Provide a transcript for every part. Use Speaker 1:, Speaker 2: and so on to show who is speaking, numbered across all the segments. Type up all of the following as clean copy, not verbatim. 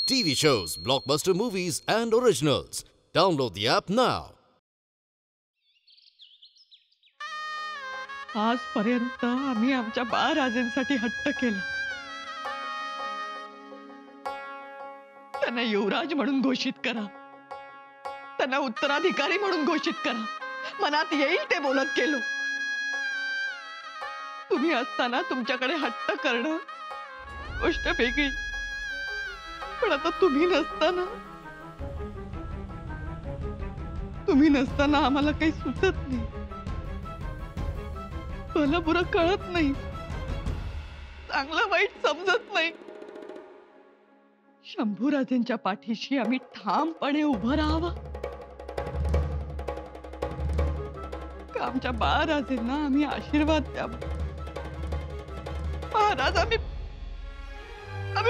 Speaker 1: TV shows, blockbuster movies, and originals. Download the app now.
Speaker 2: आजपर्यंत आम्ही आमच्या बाळराजेंसाठी हट्ट केला. त्यांना युवराज म्हणून घोषित करा, त्यांना उत्तराधिकारी म्हणून घोषित करा. मनात येईल ते बोलत गेलो. तुम्ही असताना तुमच्याकडे हट्ट करणं गोष्ट वेगळी, पण आता तुम्ही नसताना आम्हाला काही सुचत नाही. भलं बुरं कळत नाही, चांगलं वाईट समजत नाही. शंभूराजेंच्या पाठीशी आम्ही ठामपणे उभं राहावं का आमच्या बाळराजेंना आम्ही आशीर्वाद द्यावा? महाराज, आम्ही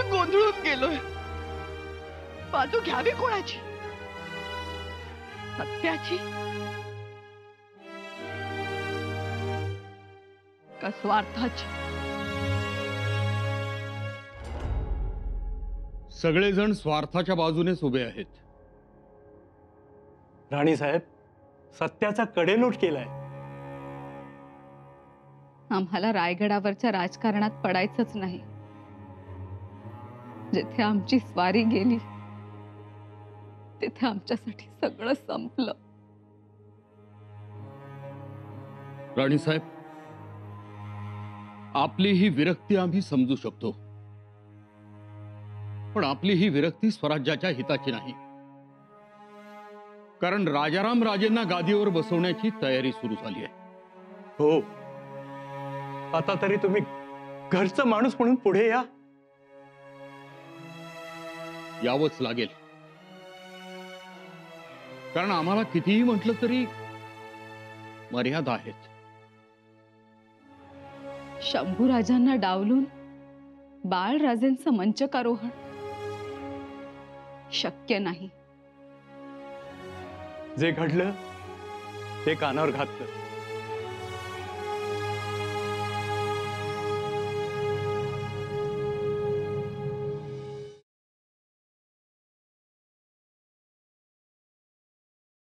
Speaker 2: गोंधळून गेलोय. बाजू घ्यावी कोणाची? सत्याची का स्वार्थाची?
Speaker 3: सगळेजण स्वार्थाच्या बाजूनेच उभे आहेत.
Speaker 4: राणी साहेब, सत्याचा कडेलोट केलाय.
Speaker 5: आम्हाला रायगडावरच्या राजकारणात पडायचंच नाही. जिथे आमची स्वारी गेली तिथे आमच्यासाठी सगळं संपलं.
Speaker 3: राणीसाहेब, आपली ही विरक्ती आम्ही समजू शकतो, पण आपली ही विरक्ती स्वराज्याच्या हिताची नाही. कारण राजाराम राजेंना गादीवर बसवण्याची तयारी सुरू झाली आहे.
Speaker 4: हो, आता तरी तुम्ही घरचा माणूस म्हणून पुढे या.
Speaker 3: यावंच लागेल, कारण आम्हाला कितीही म्हटलं तरी मर्यादा आहेत.
Speaker 5: शंभूराजांना डावलून बाळराजेंचं मंचकारोहण शक्य नाही.
Speaker 4: जे घडलं ते कानावर घातलं.